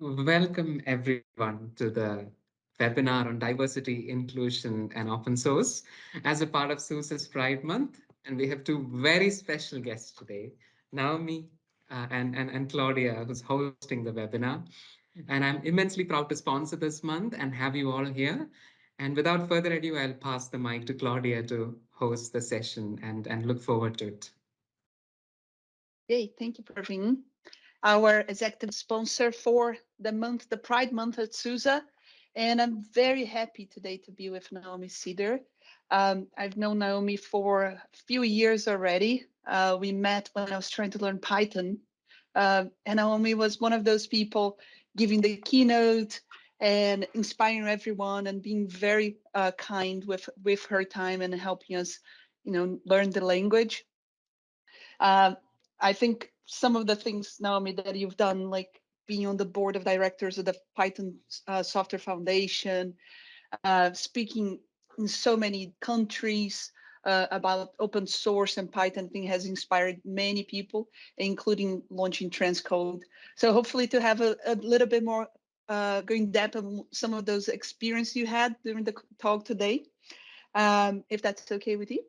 Welcome everyone to the webinar on diversity, inclusion, and open source as a part of SUSE's Pride Month. And we have two very special guests today, Naomi and Claudia, who's hosting the webinar. And I'm immensely proud to sponsor this month and have you all here. And without further ado, I'll pass the mic to Claudia to host the session and look forward to it. Yay, thank you, Praveen. Our executive sponsor for the month, the Pride Month at SUSE. And I'm very happy today to be with Naomi Ceder. I've known Naomi for a few years already. We met when I was trying to learn Python. And Naomi was one of those people giving the keynote and inspiring everyone and being very kind with her time and helping us, learn the language. I think some of the things, Naomi, that you've done, like being on the board of directors of the Python Software Foundation, speaking in so many countries about open source and Python, thing has inspired many people, including launching Transcode. So hopefully to have a little bit more going depth on some of those experiences you had during the talk today, if that's okay with you.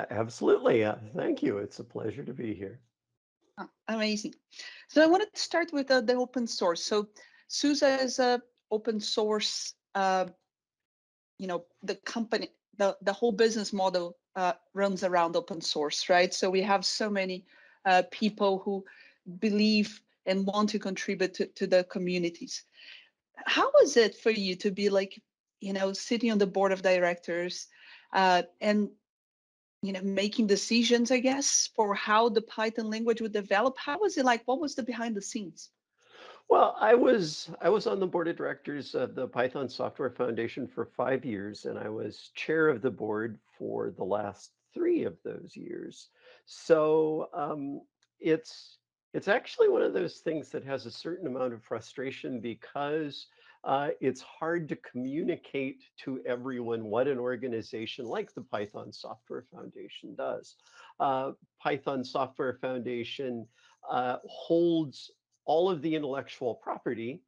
Absolutely. Thank you. It's a pleasure to be here. Oh, amazing. So I wanted to start with the open source. So SUSE is a open source, the company, the whole business model runs around open source, right? So we have so many people who believe and want to contribute to the communities. How was it for you to be like, sitting on the board of directors and making decisions, I guess, for how the Python language would develop? How was it like? What was the behind the scenes? Well, I was on the board of directors of the Python Software Foundation for 5 years, and I was chair of the board for the last 3 of those years. So it's actually one of those things that has a certain amount of frustration because it's hard to communicate to everyone what an organization like the Python Software Foundation does. Python Software Foundation holds all of the intellectual property.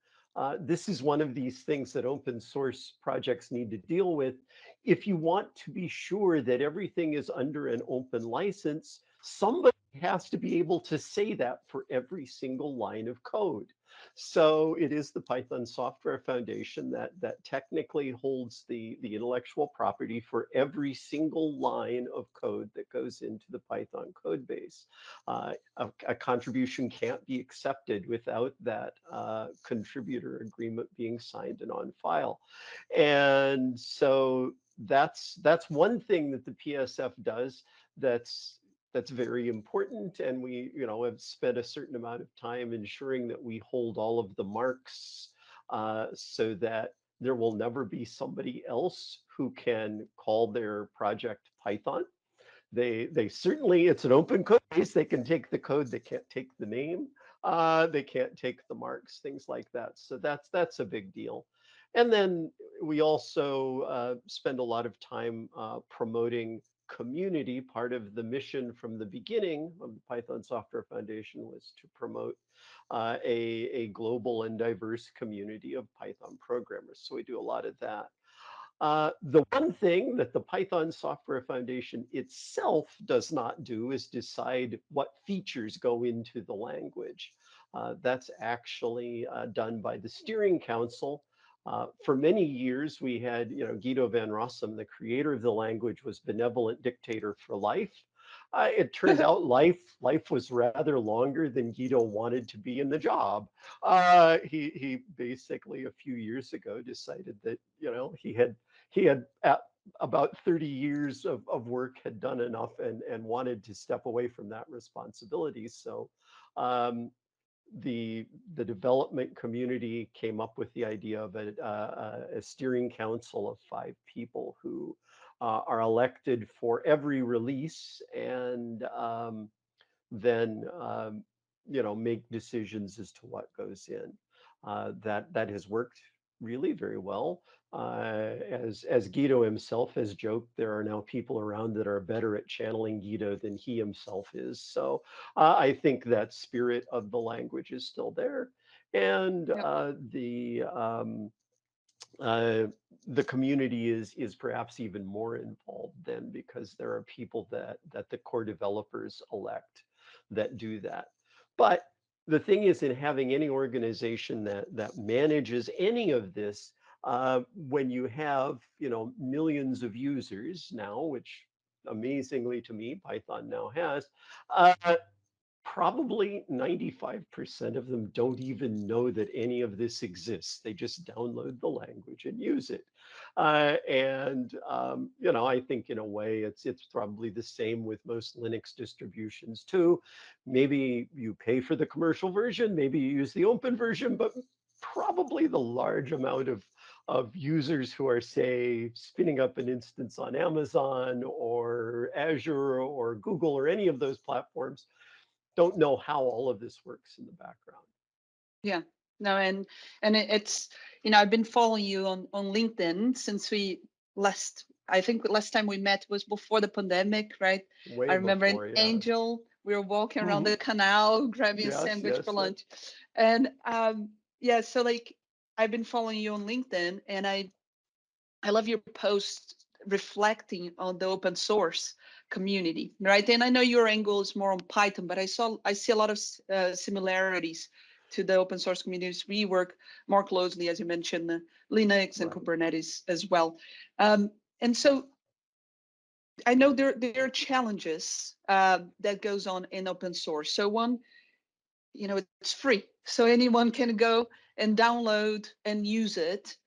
This is one of these things that open source projects need to deal with. If you want to be sure that everything is under an open license, somebody has to be able to say that for every single line of code. So it is the Python Software Foundation that technically holds the intellectual property for every single line of code that goes into the Python code base. A contribution can't be accepted without that contributor agreement being signed and on file. And so that's one thing that the PSF does that's very important, and we have spent a certain amount of time ensuring that we hold all of the marks so that there will never be somebody else who can call their project Python. They certainly, it's an open code base. They can take the code. They can't take the name. They can't take the marks, things like that. So that's a big deal. And then we also spend a lot of time promoting community. Part of the mission from the beginning of the Python Software Foundation was to promote a global and diverse community of Python programmers. So we do a lot of that. The one thing that the Python Software Foundation itself does not do is decide what features go into the language. That's actually done by the steering council. For many years, we had, Guido van Rossum, the creator of the language, was benevolent dictator for life. It turned out life was rather longer than Guido wanted to be in the job. He basically a few years ago decided that he had about 30 years of work, had done enough, and wanted to step away from that responsibility. So the development community came up with the idea of a steering council of 5 people who are elected for every release, and then make decisions as to what goes in. That has worked really very well. As Guido himself has joked, there are now people around that are better at channeling Guido than he himself is. So I think that spirit of the language is still there, and Yep. uh, the community is perhaps even more involved then, because there are people that the core developers elect that do that. But the thing is, in having any organization that manages any of this, when you have, millions of users now, which amazingly to me Python now has, uh, probably 95% of them don't even know that any of this exists. They just download the language and use it. I think in a way it's probably the same with most Linux distributions too. Maybe you pay for the commercial version, maybe you use the open version, but probably the large amount of users who are, say, spinning up an instance on Amazon or Azure or Google or any of those platforms don't know how all of this works in the background. Yeah. No, it's I've been following you on LinkedIn since we last I think last time we met was before the pandemic, right? I Way remember in before, yeah. Angel, we were walking around Mhm. the canal grabbing a Yes, sandwich for yes, yes. lunch. And yeah, so like I've been following you on LinkedIn, and I love your posts reflecting on the open source community, right? And I know your angle is more on Python, but I see a lot of similarities to the open source communities. We work more closely, as you mentioned, Linux and Right. Kubernetes as well. And so I know there are challenges that goes on in open source. So one, it's free, so anyone can go and download and use it.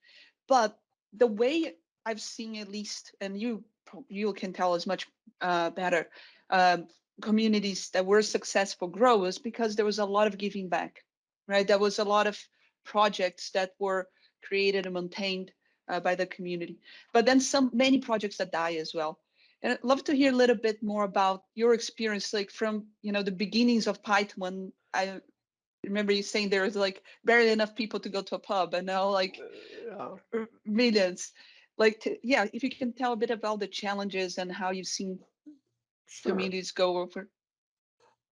But the way I've seen, at least, and you can tell us much better, um, communities that were successful grow is because there was a lot of giving back, right? There was a lot of projects that were created and maintained by the community, but then many projects that die as well. And I'd love to hear a little bit more about your experience, like from the beginnings of Python. When I remember you saying there was like barely enough people to go to a pub, and now like Yeah, millions. Like, yeah, if you can tell a bit about the challenges and how you've seen sure. communities go over.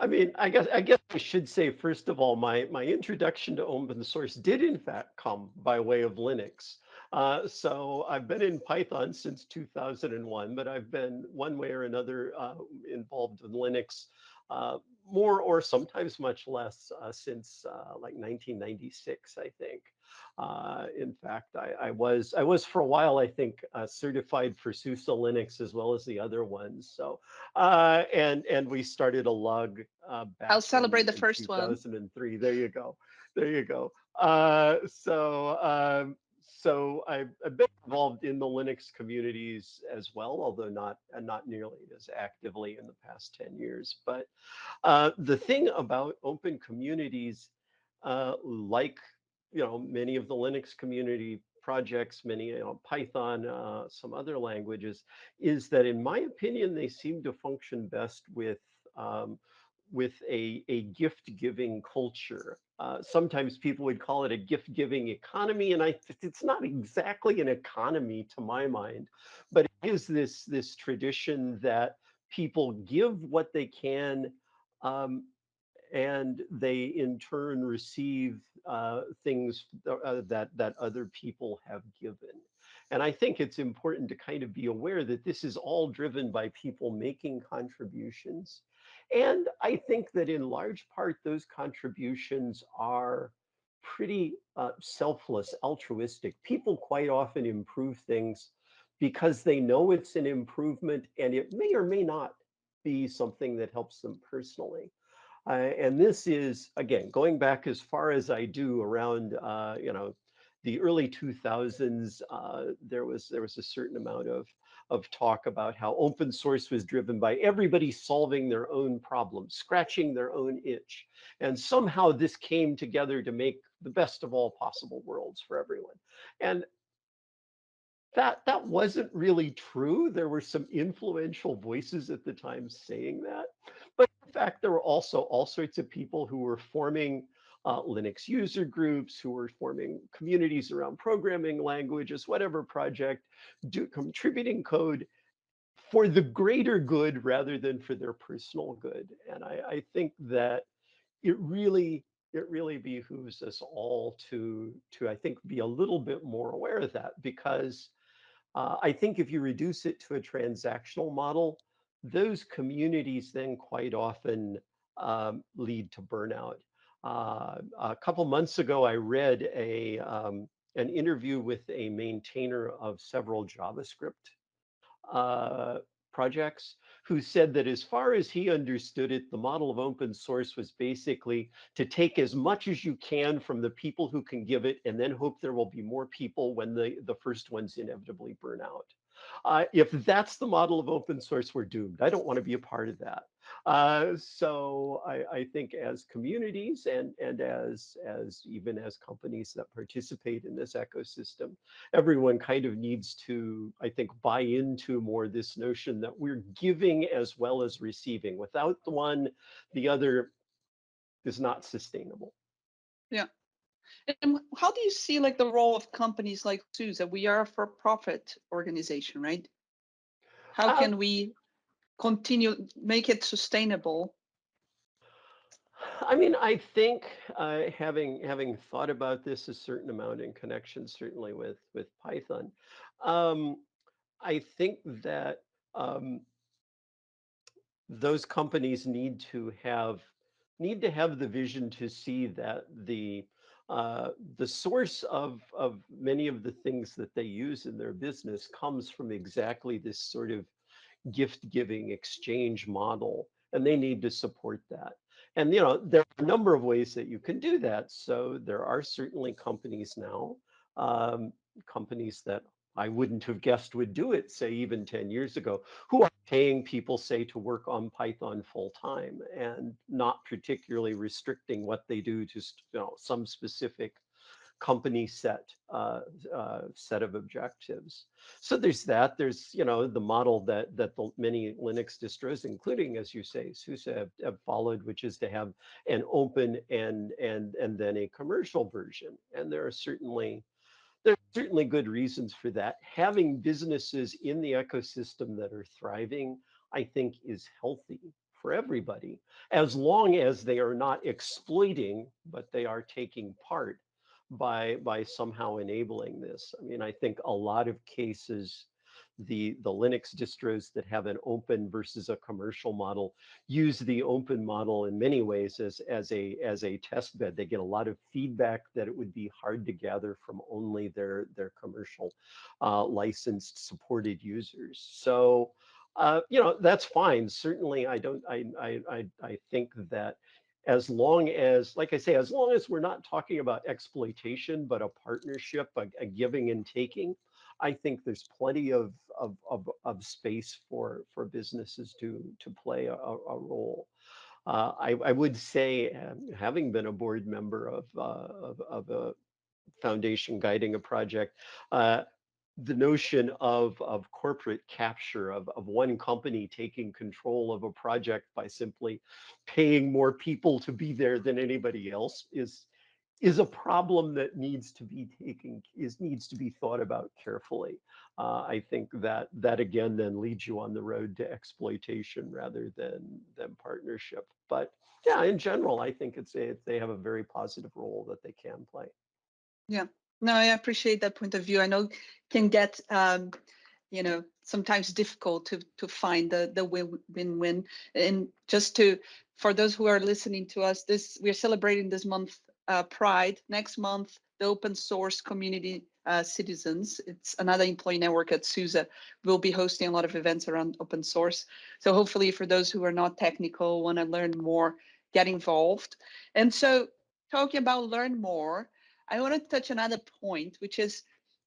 I mean, I guess I should say, first of all, my introduction to open source did in fact come by way of Linux. So I've been in Python since 2001, but I've been one way or another involved in Linux, uh, more or sometimes much less, since like 1996, I think. In fact, I was for a while, I think, certified for SUSE Linux as well as the other ones. So and we started a lug I'll back celebrate the in first one. 2003. There you go. There you go. So I've been involved in the Linux communities as well, although not nearly as actively in the past 10 years. But the thing about open communities, like many of the Linux community projects, many Python, some other languages, is that in my opinion they seem to function best um, with a gift giving culture. Sometimes people would call it a gift giving economy, and it's not exactly an economy to my mind, but it is this tradition that people give what they can, um, and they in turn receive things that other people have given. And I think it's important to kind of be aware that this is all driven by people making contributions. And I think that in large part, those contributions are pretty selfless, altruistic. People quite often improve things because they know it's an improvement, and it may or may not be something that helps them personally. And this is, again, going back as far as I do, around the early 2000s. There was a certain amount of talk about how open source was driven by everybody solving their own problems, scratching their own itch, and somehow this came together to make the best of all possible worlds for everyone. And that wasn't really true. There were some influential voices at the time saying that, but in fact, there were also all sorts of people who were forming Linux user groups who were forming communities around programming languages, whatever project, contributing code for the greater good rather than for their personal good. And I think that it really behooves us all to I think be a little bit more aware of that, because I think if you reduce it to a transactional model, those communities then quite often lead to burnout. A couple months ago, I read an interview with a maintainer of several JavaScript uh, projects, who said that as far as he understood it, the model of open source was basically to take as much as you can from the people who can give it and then hope there will be more people when the first ones inevitably burn out. If that's the model of open source, we're doomed. I don't want to be a part of that. So I think as communities and as even as companies that participate in this ecosystem, everyone kind of needs to, I think, buy into more this notion that we're giving as well as receiving. Without the one, the other is not sustainable. Yeah. And how do you see like the role of companies like SUSE? We are a for-profit organization, right? How Uh, can we continue, make it sustainable? I mean, I think having thought about this a certain amount in connection, certainly with Python, um, I think that those companies need to have the vision to see that the source of many of the things that they use in their business comes from exactly this sort of gift giving exchange model, and they need to support that. And there are a number of ways that you can do that. So there are certainly companies now, um, companies that I wouldn't have guessed would do it, say even 10 years ago, who are paying people, say, to work on Python full time and not particularly restricting what they do to some specific company set of objectives. So there's that. There's the model that the many Linux distros, including, as you say, SUSE, have followed, which is to have an open and then a commercial version. And there are certainly good reasons for that. Having businesses in the ecosystem that are thriving, I think, is healthy for everybody, as long as they are not exploiting, but they are taking part by somehow enabling this. I mean, I think a lot of cases, the Linux distros that have an open versus a commercial model use the open model in many ways as a test bed. They get a lot of feedback that it would be hard to gather from only their commercial licensed supported users. So that's fine. Certainly, I think that as long as, like I say, as long as we're not talking about exploitation, but a partnership, a giving and taking, I think there's plenty of space for businesses to play a role. I would say, having been a board member of a foundation guiding a project, the notion of corporate capture, of one company taking control of a project by simply paying more people to be there than anybody else is a problem that needs to be thought about carefully. I think that again then leads you on the road to exploitation rather than partnership. But yeah, in general, I think they have a very positive role that they can play. Yeah, no, I appreciate that point of view. I know it can get sometimes difficult to find the win-win. And just for those who are listening to us, we're celebrating this month Pride. Next month, the open source community citizens. It's another employee network at SUSE. We'll be hosting a lot of events around open source. So hopefully, for those who are not technical, want to learn more, get involved. And so, talking about learn more, I want to touch another point, which is,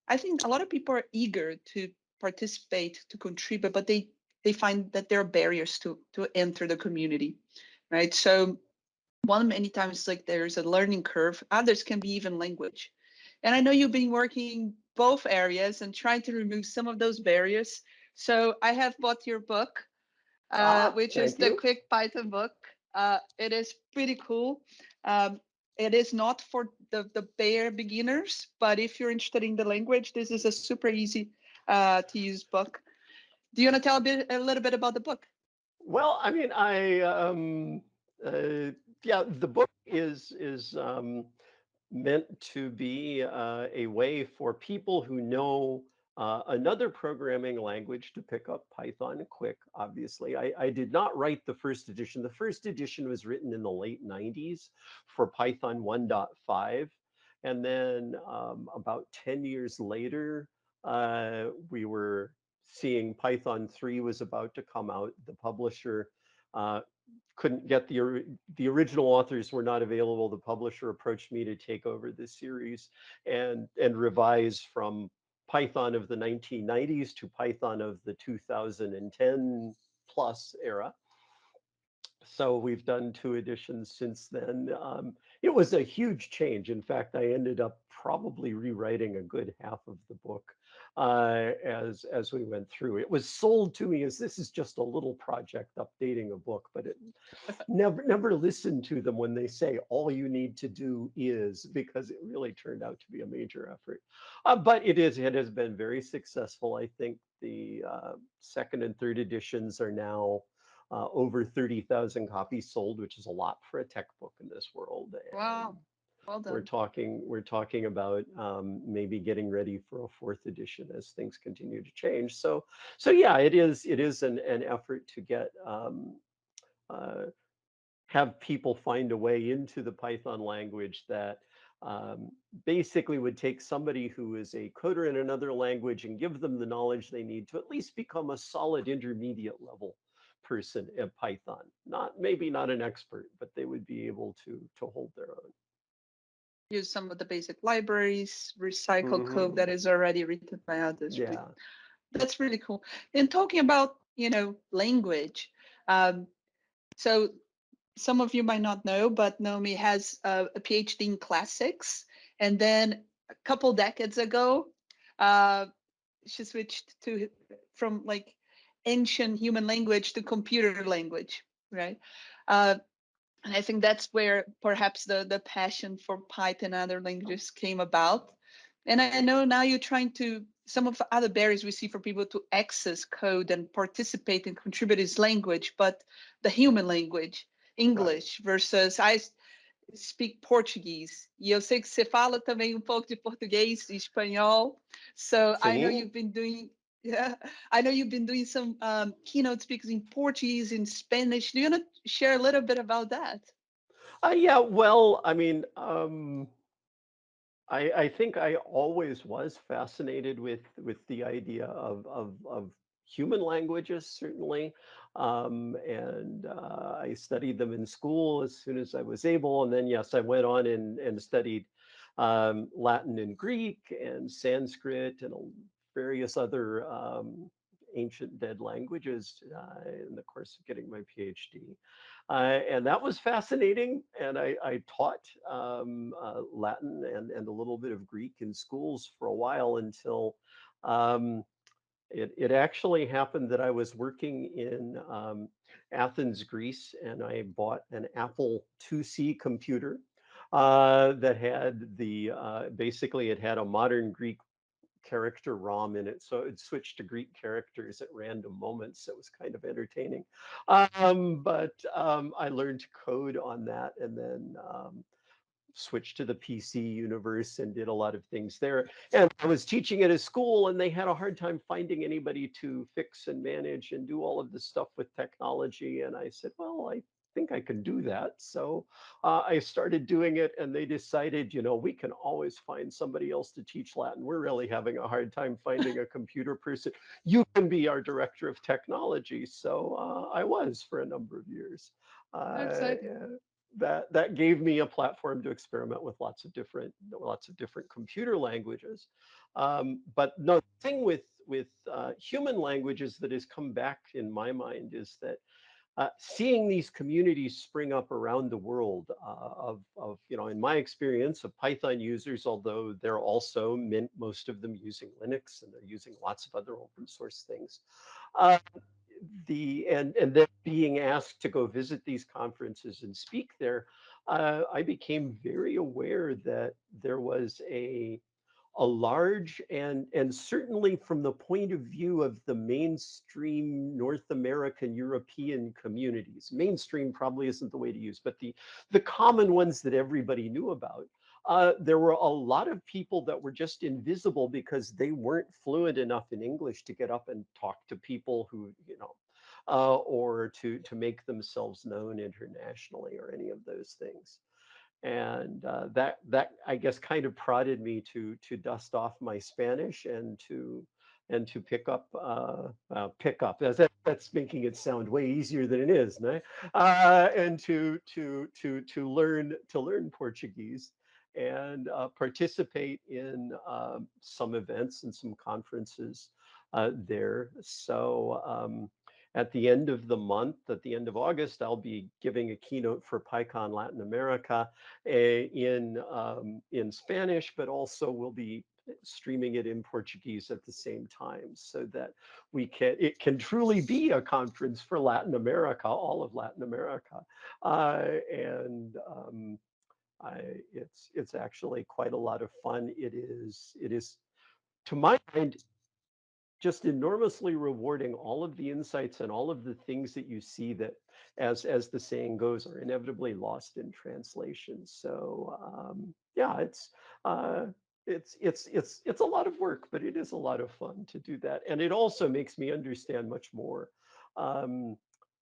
I think a lot of people are eager to participate, to contribute, but they find that there are barriers to enter the community, right? So many times like there's a learning curve. Others can be even language. And I know you've been working both areas and trying to remove some of those barriers. So I have bought your book, which is Thank the you. Quick Python book. It is pretty cool. Um, It is not for the bare beginners, but if you're interested in the language, this is a super easy to use book. Do you want to tell a little bit about the book? Well, I mean, uh, yeah, the book is meant to be a way for people who know another programming language to pick up Python quick, obviously. I did not write the first edition. The first edition was written in the late 90s for Python 1.5. And then about 10 years later, we were seeing Python 3 was about to come out. The publisher uh, couldn't get the original authors were not available. The publisher approached me to take over this series and revise from Python of the 1990s to Python of the 2010 plus era. So we've done two editions since then. It was a huge change. In fact, I ended up probably rewriting a good half of the book as we went through. It was sold to me as this is just a little project updating a book, but it never listen to them when they say all you need to do is, because it really turned out to be a major effort. But it has been very successful. I think the second and third editions are now over 30,000 copies sold, which is a lot for a tech book in this world. And Wow, well done. we're talking about maybe getting ready for a fourth edition as things continue to change. So yeah, it is an effort to get uh, have people find a way into the Python language that um, basically would take somebody who is a coder in another language and give them the knowledge they need to at least become a solid intermediate level person at Python. Not maybe not an expert, but they would be able to hold their own. Use some of the basic libraries, recycle code Hmm. that is already written by others. Yeah. That's really cool. And talking about, language, um, so some of you might not know, but Naomi has a PhD in classics, and then a couple decades ago, uh, she switched to from like ancient human language to computer language, right? Uh, and I think that's where perhaps the passion for Python and other languages came about. And I know now you're trying to, some of the other barriers we see for people to access code and participate and contribute is language, but the human language, Right. English versus speak Portuguese. E eu sei que você fala também pouco de português e espanhol. So I know Sim. you've been doing, yeah, I know you've been doing some keynote speakers in Portuguese, in Spanish. Do you want to share a little bit about that? Yeah. Well, I mean, I think I always was fascinated with the idea of human languages, certainly, and I studied them in school as soon as I was able, and then yes, I went on and studied Latin and Greek and Sanskrit and various other ancient dead languages in the course of getting my PhD. And that was fascinating. And I taught Latin and a little bit of Greek in schools for a while until um, it actually happened that I was working in Athens, Greece, and I bought an Apple IIc computer that had basically it had a modern Greek character ROM in it, so it switched to Greek characters at random moments. So it was kind of entertaining. But I learned to code on that, and then switched to the PC universe and did a lot of things there. And I was teaching at a school, and they had a hard time finding anybody to fix and manage and do all of this stuff with technology. And I said, well, I think I can do that. So I started doing it, and they decided, we can always find somebody else to teach Latin. We're really having a hard time finding a computer person. You can be our director of technology. So I was for a number of years. Uh, Exciting. that gave me a platform to experiment with lots of different computer languages. But no, the thing with human languages that has come back in my mind is that seeing these communities spring up around the world in my experience of Python users, although they're also most of them using Linux and they're using lots of other open source things. Uh, and then being asked to go visit these conferences and speak there, I became very aware that there was a large and certainly from the point of view of the mainstream North American European communities, mainstream probably isn't the way to use, but the common ones that everybody knew about. There were a lot of people that were just invisible because they weren't fluent enough in English to get up and talk to people who, or to make themselves known internationally or any of those things. And that I guess kind of prodded me to dust off my Spanish and to pick up that's making it sound way easier than it is, no? And to learn Portuguese and participate in some events and some conferences there. So at the end of the month, at the end of August, I'll be giving a keynote for PyCon Latin America in Spanish, but also we'll be streaming it in Portuguese at the same time, so that it can truly be a conference for Latin America, all of Latin America, and it's actually quite a lot of fun. It is to my mind just enormously rewarding, all of the insights and all of the things that you see that, as the saying goes, are inevitably lost in translation. So yeah, uh, it's a lot of work, but it is a lot of fun to do that, and it also makes me understand much more um,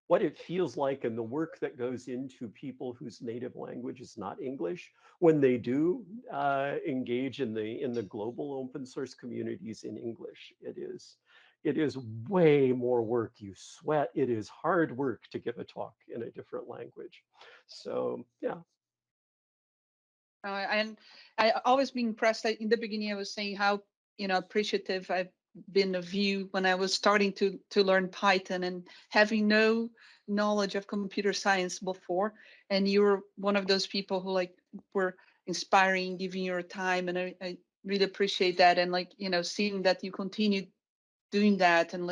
what it feels like and the work that goes into people whose native language is not English when they do engage in the global open source communities in English. It is way more work. You sweat. It is hard work to give a talk in a different language. So yeah. And I always been impressed. In the beginning, I was saying how appreciative I've been of you when I was starting to learn Python and having no knowledge of computer science before. And you were one of those people who were inspiring, giving your time, and I really appreciate that. And seeing that you continue doing that and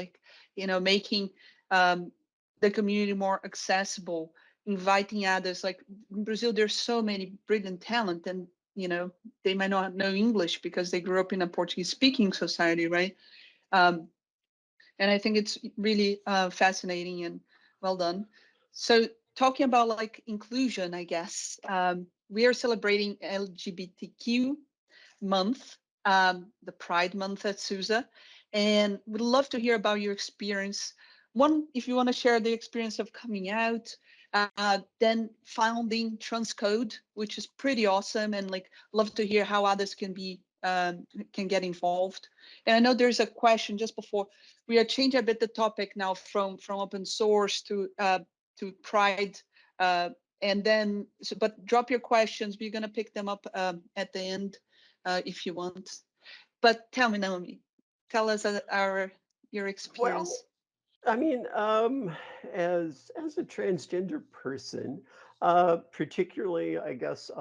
making um, the community more accessible, inviting others. Like in Brazil, there's so many brilliant talent, and they might not know English because they grew up in a Portuguese speaking society, right? um, and I think it's really fascinating and well done. So talking about inclusion, I guess we are celebrating LGBTQ month, the Pride Month at SUSE, and would love to hear about your experience. One, if you want to share the experience of coming out, then founding Transcode, which is pretty awesome, and love to hear how others can get involved. And I know there's a question just before we are changing a bit the topic now from open source to Pride. And then, but drop your questions. We're going to pick them up at the end if you want. But tell me, Naomi, tell us your Well, experience. I mean, as a transgender person, particularly, I guess,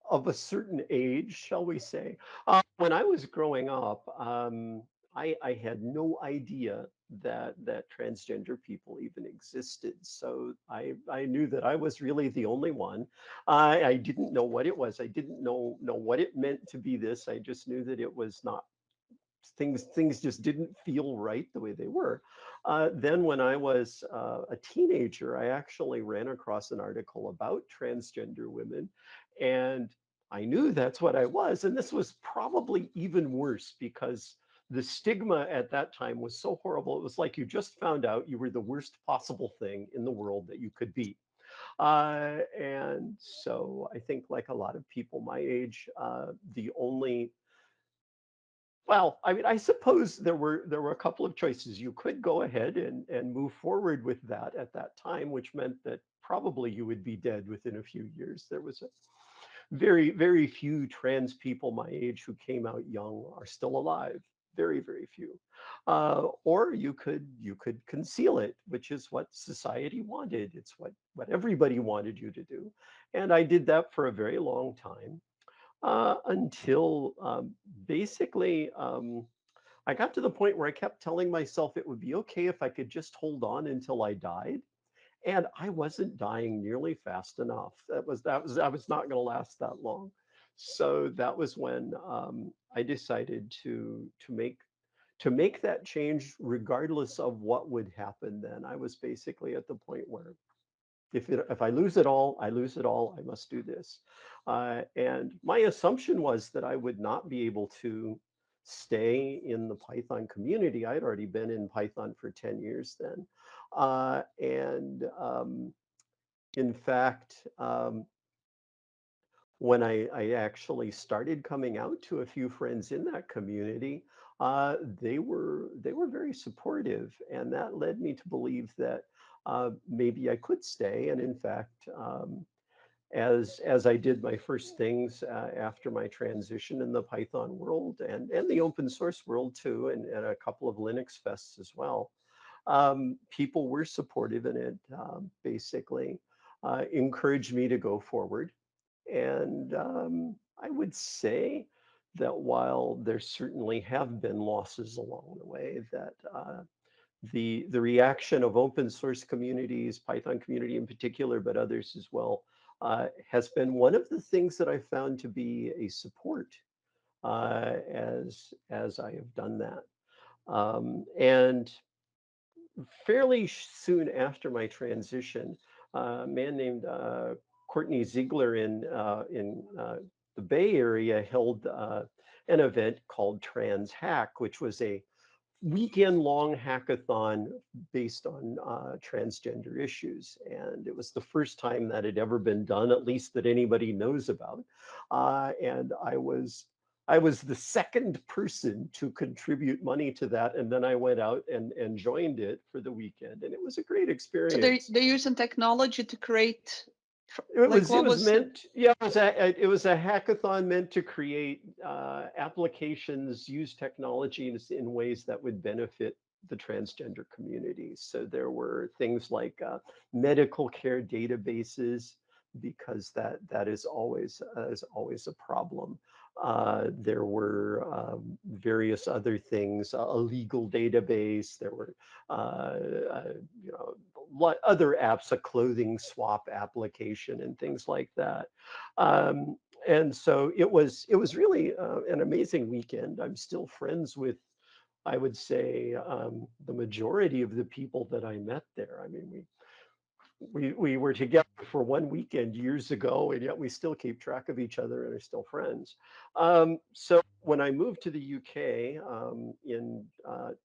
of a certain age, shall we say, when I was growing up, I had no idea that transgender people even existed. So I knew that I was really the only one. I didn't know what it was. I didn't know what it meant to be this. I just knew that it was not things just didn't feel right the way they were. Then when I was a teenager, I actually ran across an article about transgender women, and I knew that's what I was. And this was probably even worse because the stigma at that time was so horrible. It was like you just found out you were the worst possible thing in the world that you could be. And so I think, like a lot of people my age, the only well, I mean, I suppose there were a couple of choices. You could go ahead and move forward with that at that time, which meant that probably you would be dead within a few years. There was a very few trans people my age who came out young are still alive. Very few. Or you could conceal it, which is what society wanted. It's what everybody wanted you to do. And I did that for a very long time until basically I got to the point where I kept telling myself it would be okay if I could just hold on until I died. And I wasn't dying nearly fast enough. I was not going to last that long. So that was when I decided to make that change, regardless of what would happen. Then I was basically at the point where if I lose it all, I lose it all. I must do this. And my assumption was that I would not be able to stay in the Python community. I had already been in Python for 10 years then. And in fact, when I actually started coming out to a few friends in that community, they were very supportive, and that led me to believe that maybe I could stay. And in fact, as I did my first things after my transition in the Python world and the open source world too, and a couple of Linux fests as well, people were supportive in it. Basically, encouraged me to go forward. And I would say that while there certainly have been losses along the way, that the reaction of open source communities, Python community in particular, but others as well, has been one of the things that I found to be a support as I have done that. And fairly soon after my transition, a man named Courtney Ziegler in the Bay Area held an event called Trans Hack, which was a weekend-long hackathon based on transgender issues. And it was the first time that had ever been done, at least that anybody knows about. And I was the second person to contribute money to that. And then I went out and joined it for the weekend. And it was a great So experience. they're using technology to create, It what was was it? meant, yeah, it was a hackathon meant to create applications, use technologies in ways that would benefit the transgender community. So there were things like medical care databases, because that is always a problem. There were various other things, a legal database. There were you know, other apps, a clothing swap application, and things like that. Um, and so it was really an amazing weekend. I'm still friends with, I would say, the majority of the people that I met there. I mean, we were together for one weekend years ago, and yet we still keep track of each other and are still friends. So when I moved to the UK in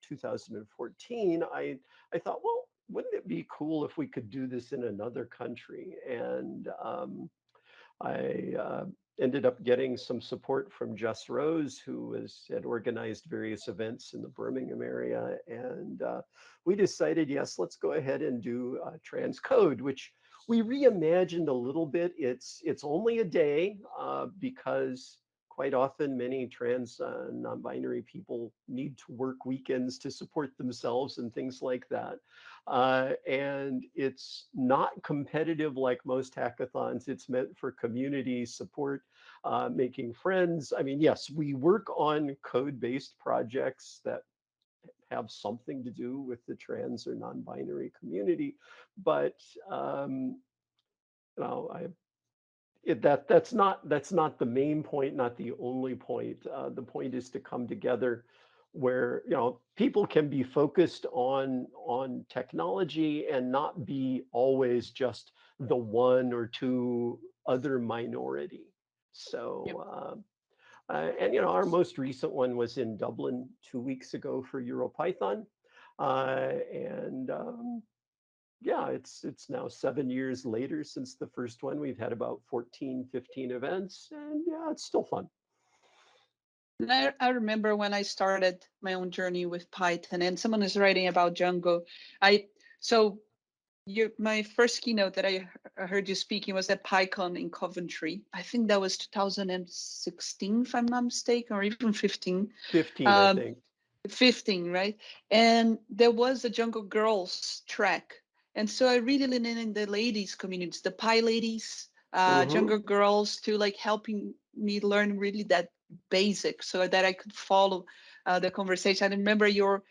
2014, I thought, well, wouldn't it be cool if we could do this in another country? And I ended up getting some support from Just Rose, had organized various events in the Birmingham area. And we decided, yes, let's go ahead and do Transcode, which we reimagined a little bit. It's only a day because quite often many trans non-binary people need to work weekends to support themselves and things like that. And it's not competitive like most hackathons. It's meant for community support, making friends. I mean, yes, we work on code-based projects that have something to do with the trans or non-binary community, but you know, that's not the main point, not the only point. The point is to come together where, you know, people can be focused on technology and not be always just the one or two other minority. Yep. So and you know, our most recent one was in Dublin 2 weeks ago for EuroPython, and yeah, it's now 7 years later since the first one. We've had about 14, 15 events, and yeah, it's still fun. And I remember when I started my own journey with Python, and someone is writing about Django. I so my first keynote that I heard you speaking was at PyCon in Coventry. I think that was 2016, if I'm not mistaken, or even 15. 15, I Um, think. 15, right? And there was a Jungle Girls track. And so I really leaned in the ladies communities, the Pi ladies, Hmm. Jungle Girls, to like helping me learn really that basic so that I could follow the conversation. I remember your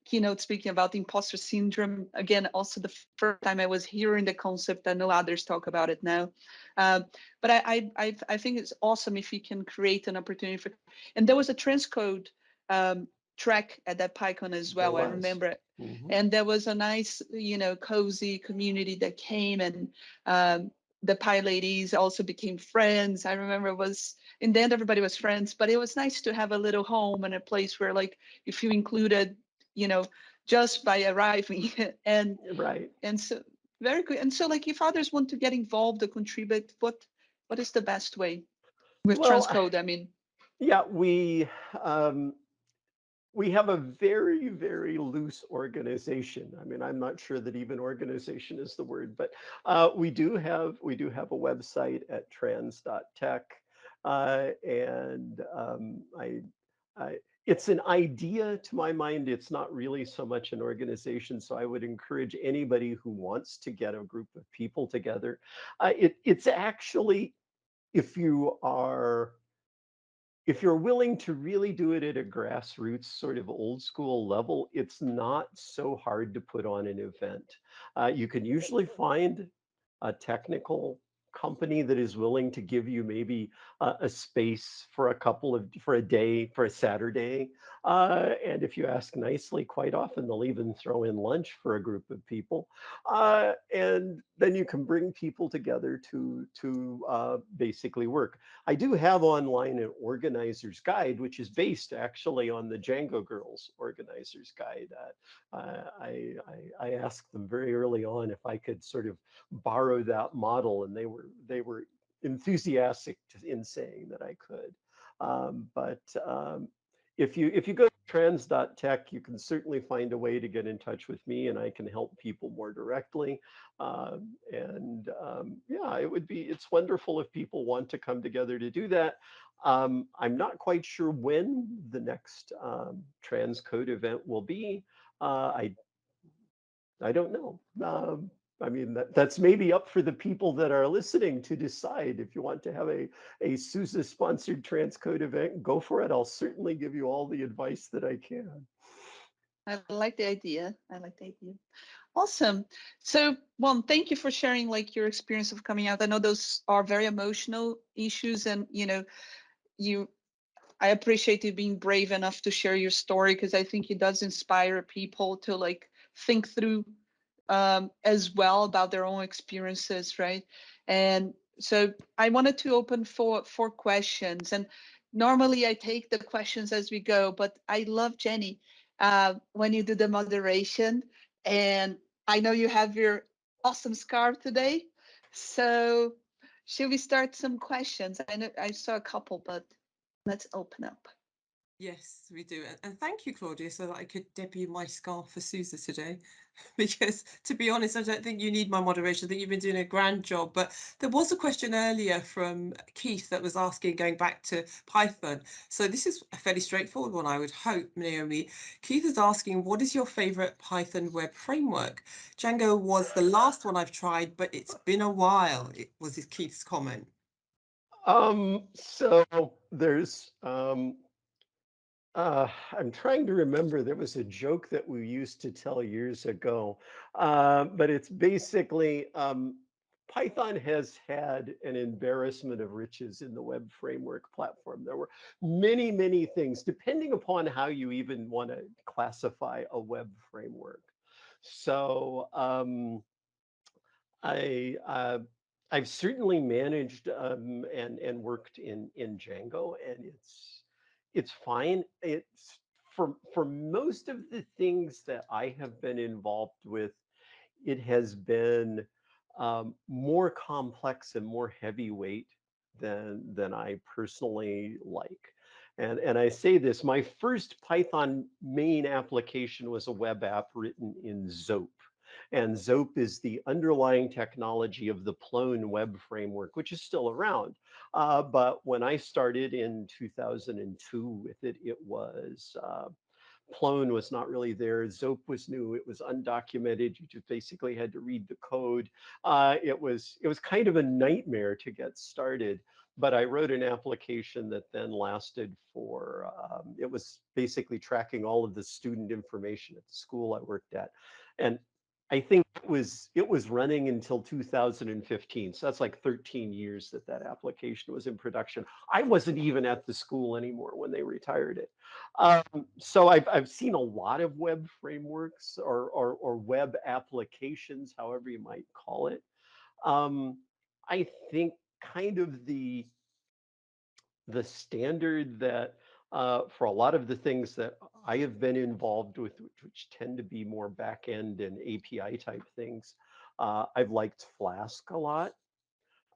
keynote speaking about the imposter syndrome. Again, also the first time I was hearing the concept. I know others talk about it now. But I think it's awesome if you can create an opportunity for, and there was a Transcode track at that PyCon as There well. I was. remember it. Mhm. And there was a nice, cozy community that came, and the Pi ladies also became friends. I remember it was, in the end, everybody was friends, but it was nice to have a little home and a place where like you feel included, you know, just by arriving. and Right. and so very good. And so like if others want to get involved or contribute, what is the best way with Well, Transcode? I mean, yeah, um, we have a very, very loose organization. I mean, I'm not sure that even organization is the word, but we do have a website at trans.tech, and it's an idea to my mind. It's not really so much an organization. So I would encourage anybody who wants to get a group of people together. It's actually, if you are if you're willing to really do it at a grassroots sort of old school level, it's not so hard to put on an event. You can usually find a technical company that is willing to give you maybe a space for for a day, for a Saturday. And if you ask nicely, quite often they'll even throw in lunch for a group of people. And then you can bring people together to basically work. I do have online an organizer's guide, which is based actually on the Django Girls organizer's guide. I asked them very early on if I could sort of borrow that model, and they were enthusiastic in saying that I could. But if you go to trans.tech, you can certainly find a way to get in touch with me, and I can help people more directly. And yeah, it's wonderful if people want to come together to do that. I'm not quite sure when the next Transcode event will be. I don't know. I mean, that's maybe up for the people that are listening to decide. If you want to have a SUSE sponsored Transcode event, go for it. I'll certainly give you all the advice that I can. I like the idea. I like the idea. Awesome. So, well, thank you for sharing like your experience of coming out. I know those are very emotional issues, and you I appreciate you being brave enough to share your story, because I think it does inspire people to like think through as well about their own experiences, right? And so I wanted to open for questions, and normally I take the questions as we go, but I love Jenny when you do the moderation, and I know you have your awesome scarf today, so should we start some questions? I know I saw a couple, but let's open up. Yes, we do. And thank you, Claudia, so that I could debut my scarf for SUSE today. Because to be honest, I don't think you need my moderation. I think you've been doing a grand job. But there was a question earlier from Keith that was asking, going back to Python. So this is a fairly straightforward one, I would hope, Naomi. Keith is asking, what is your favorite Python web framework? Django was the last one I've tried, but it's been a while, it was his Keith's comment. So there's I'm trying to remember. There was a joke that we used to tell years ago, but it's basically Python has had an embarrassment of riches in the web framework platform. There were many, many things, depending upon how you even want to classify a web framework. So I I've certainly managed and worked in Django, and it's fine. It's for most of the things that I have been involved with, it has been more complex and more heavyweight than I personally like. And I say this, my first Python main application was a web app written in Zope. And Zope is the underlying technology of the Plone web framework, which is still around. But when I started in 2002 with it, it was Plone was not really there. Zope was new. It was undocumented. You just basically had to read the code. It was kind of a nightmare to get started. but I wrote an application that then lasted for, it was basically tracking all of the student information at the school I worked at. And I think it was running until 2015. So that's like 13 years that that application was in production. I wasn't even at the school anymore when they retired it. So I've seen a lot of web frameworks or web applications, however you might call it. Um, I think kind of the standard that for a lot of the things that I have been involved with, which tend to be more back end and API type things, I've liked Flask a lot.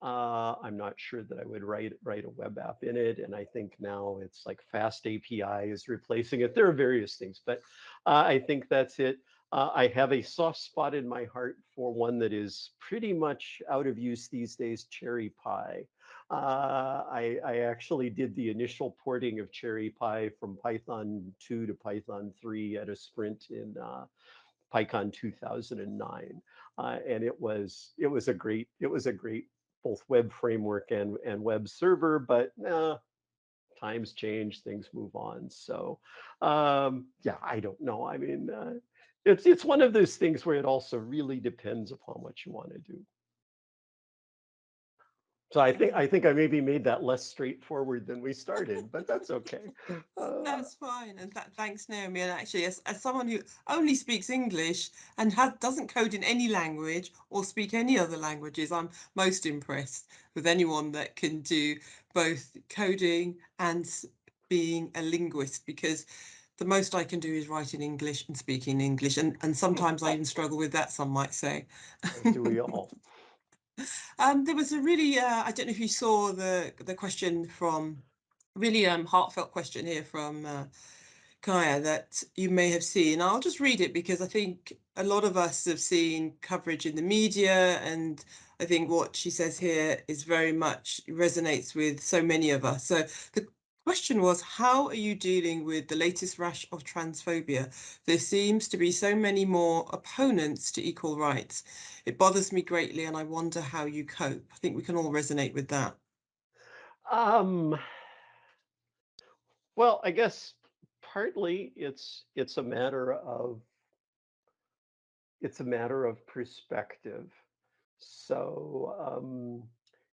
I'm not sure that I would write a web app in it, and I think now it's like Fast API is replacing it. There are various things, but I think that's it. I have a soft spot in my heart for one that is pretty much out of use these days, Cherry Pie. I actually did the initial porting of Cherry Pie from Python 2 to Python 3 at a sprint in PyCon 2009, and it was a great both web framework and web server, but times change, things move on. So yeah, I don't know. I mean, it's one of those things where it also really depends upon what you want to do. So I think I maybe made that less straightforward than we started, but that's okay. That's fine, and thanks, Naomi. And actually, as someone who only speaks English and doesn't code in any language or speak any other languages, I'm most impressed with anyone that can do both coding and being a linguist, because the most I can do is write in English and speak in English, and sometimes I even struggle with that, some might say. Do we all? There was a really, I don't know if you saw the question from, really heartfelt question here from Kaya that you may have seen. I'll just read it because I think a lot of us have seen coverage in the media, and I think what she says here is very much resonates with so many of us. So the question was, how are you dealing with the latest rash of transphobia? There seems to be so many more opponents to equal rights. It bothers me greatly, and I wonder how you cope. I think we can all resonate with that. Um, well, I guess partly it's a matter of perspective. So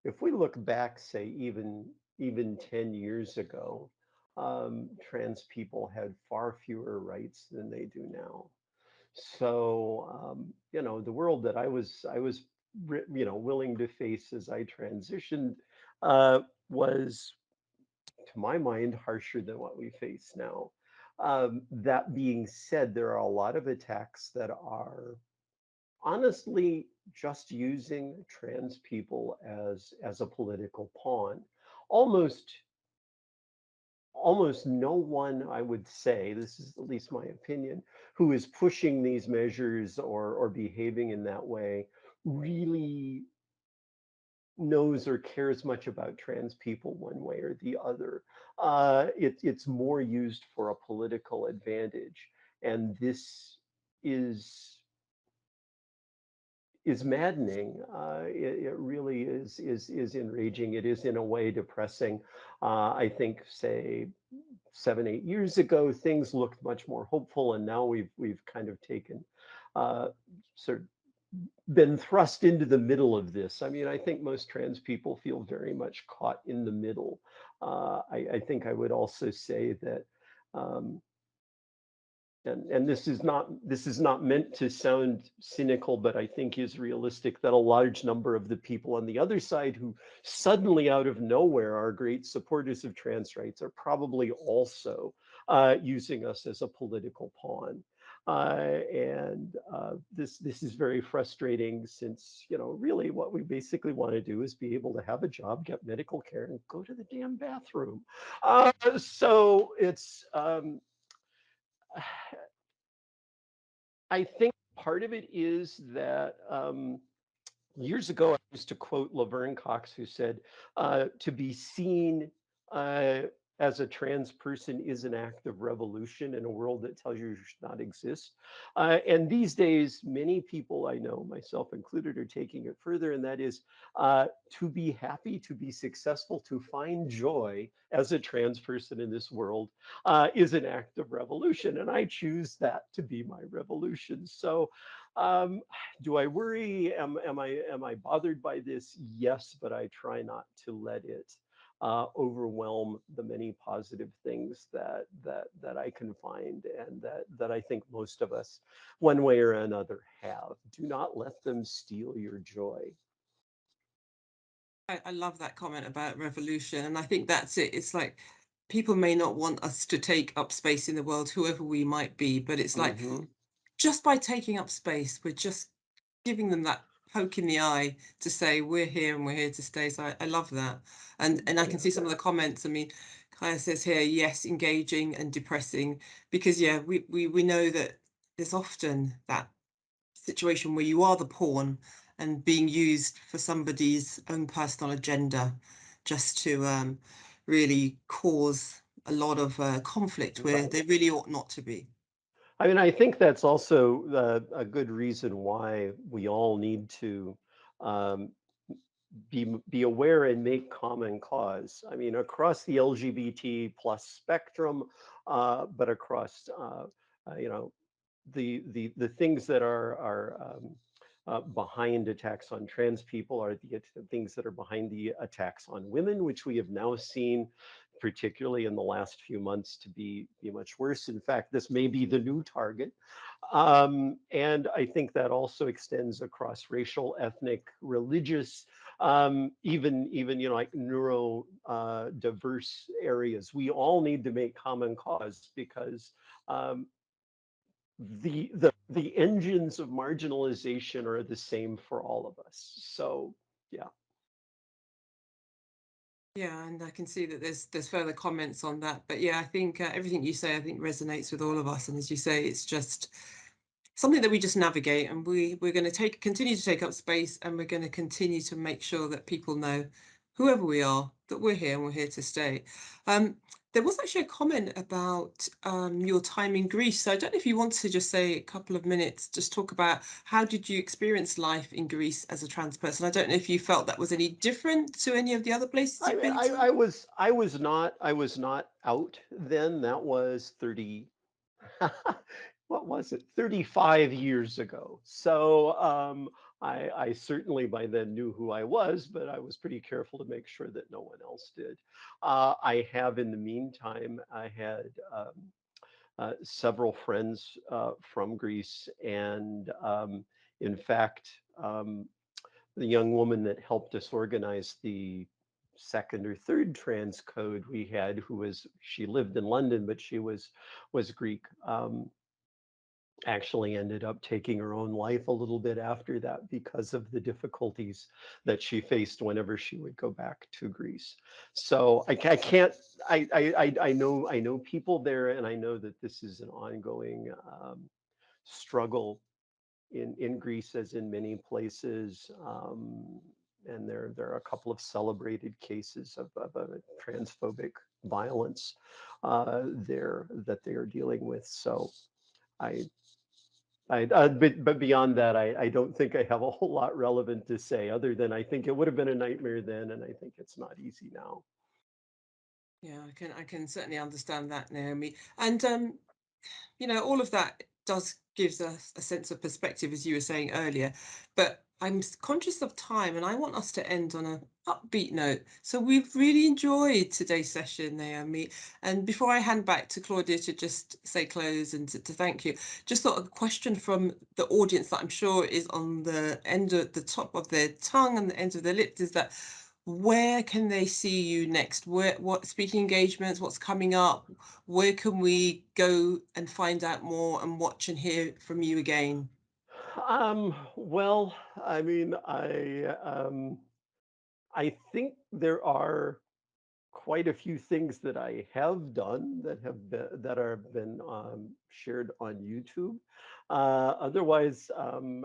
if we look back, say even 10 years ago, trans people had far fewer rights than they do now. So the world that I was willing to face as I transitioned was, to my mind, harsher than what we face now. That being said, there are a lot of attacks that are honestly just using trans people as a political pawn. Almost almost no one, I would say, this is at least my opinion, who is pushing these measures or behaving in that way really knows or cares much about trans people one way or the other. It's more used for a political advantage, and this is is maddening. It really is enraging. It is in a way depressing. I think, say, 7, 8 years ago, things looked much more hopeful, and now we've kind of taken sort of been thrust into the middle of this. I mean, I think most trans people feel very much caught in the middle. I think I would also say that. Um, and this is not meant to sound cynical, but I think is realistic, that a large number of the people on the other side who suddenly out of nowhere are great supporters of trans rights are probably also using us as a political pawn. And this is very frustrating, since really what we basically want to do is be able to have a job, get medical care, and go to the damn bathroom. So it's I think part of it is that years ago, I used to quote Laverne Cox, who said, to be seen as a trans person is an act of revolution in a world that tells you should not exist. And these days, many people I know, myself included, are taking it further, and that is to be happy, to be successful, to find joy as a trans person in this world is an act of revolution. And I choose that to be my revolution. So um, do I worry? Am I bothered by this? Yes, but I try not to let it overwhelm the many positive things that I can find and that I think most of us, one way or another, have. Do not let them steal your joy. I love that comment about revolution, and I think that's it. It's like people may not want us to take up space in the world, whoever we might be, but it's like Hmm. just by taking up space, we're just giving them that poke in the eye to say we're here and we're here to stay. So I love that. And I can Yeah. see some of the comments. I mean, Kaya says here, yes, engaging and depressing, because yeah, we know that there's often that situation where you are the pawn and being used for somebody's own personal agenda just to really cause a lot of conflict where Right. they really ought not to be. I mean, I think that's also a good reason why we all need to um, be aware and make common cause. I mean, across the LGBT plus spectrum, but across you know, the things that are behind attacks on trans people are the things that are behind the attacks on women, which we have now seen, particularly in the last few months, to be much worse. In fact, this may be the new target. And I think that also extends across racial, ethnic, religious, even like neuro diverse areas. We all need to make common cause because um, the engines of marginalization are the same for all of us. So yeah. Yeah, and I can see that there's further comments on that. But yeah, I think everything you say, I think resonates with all of us. And as you say, it's just something that we just navigate, and we're going to continue to take up space, and we're going to continue to make sure that people know, whoever we are, that we're here and we're here to stay. There was actually a comment about your time in Greece. So I don't know if you want to just say a couple of minutes, just talk about how did you experience life in Greece as a trans person? I don't know if you felt that was any different to any of the other places I you've mean, been I, to. I was I was not out then. That was 30. What was it? 35 years ago. So I certainly by then knew who I was, but I was pretty careful to make sure that no one else did. I have, in the meantime, I had several friends from Greece, and in fact, the young woman that helped us organize the second or third transcode we had, she lived in London, but she was Greek. Actually ended up taking her own life a little bit after that because of the difficulties that she faced whenever she would go back to Greece. So I can't. I know people there, and I know that this is an ongoing struggle in Greece, as in many places. And there are a couple of celebrated cases of a transphobic violence there that they are dealing with. So I but beyond that, I don't think I have a whole lot relevant to say, other than I think it would have been a nightmare then, and I think it's not easy now. Yeah, I can certainly understand that, Naomi. And all of that does gives us a sense of perspective, as you were saying earlier. But I'm conscious of time, and I want us to end on an upbeat note. So we've really enjoyed today's session, Naomi. And before I hand back to Claudia to just say close and to thank you, just thought a question from the audience that I'm sure is on the end of the top of their tongue and the end of their lips is that where can they see you next? What speaking engagements, what's coming up? Where can we go and find out more and watch and hear from you again? Well, I mean, I think there are quite a few things that I have done that have been shared on YouTube. Otherwise,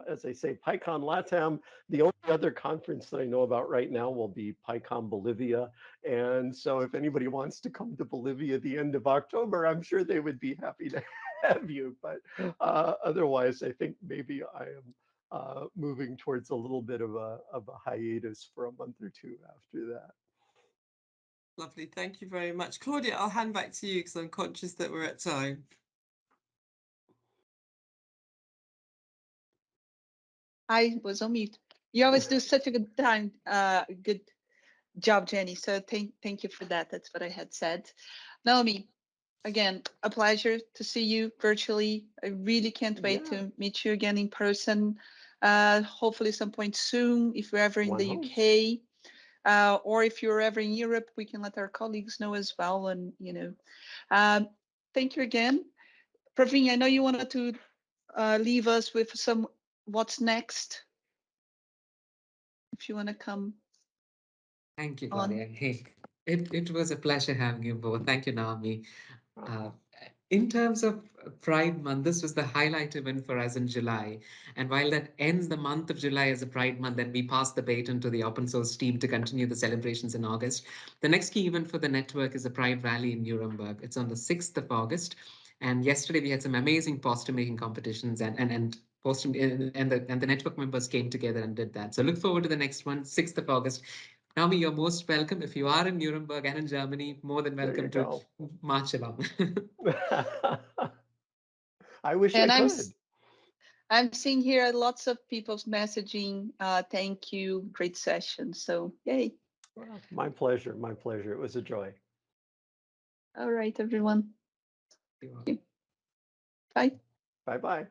as I say, PyCon LATAM, the only other conference that I know about right now will be PyCon Bolivia. And so if anybody wants to come to Bolivia at the end of October, I'm sure they would be happy to have you. But otherwise, I think maybe I am moving towards a little bit of a hiatus for a month or two after that. Lovely, thank you very much. Claudia, I'll hand back to you because I'm conscious that we're at time. I was on mute. You always do such a good job, Jenny. So thank you for that. That's what I had said. Naomi, again, a pleasure to see you virtually. I really can't wait to meet you again in person. Hopefully some point soon, if we're ever in the UK. Or if you're ever in Europe, we can let our colleagues know as well. And, thank you again. Praveen, I know you wanted to leave us with some what's next. If you want to come. Thank you, Claudia. Hey, it was a pleasure having you both. Thank you, Naomi. Uh, in terms of Pride Month, this was the highlight event for us in July. And while that ends the month of July as a Pride Month, then we pass the baton to the open source team to continue the celebrations in August. The next key event for the network is a Pride Rally in Nuremberg. It's on the 6th of August. And yesterday we had some amazing poster making competitions and posting and the network members came together and did that. So look forward to the next one, 6th of August. Naomi, you're most welcome. If you are in Nuremberg and in Germany, more than welcome to march along. I wish and I could. I'm seeing here lots of people's messaging. Thank you. Great session. So yay. Well, my pleasure. My pleasure. It was a joy. All right, everyone. Bye. Bye-bye.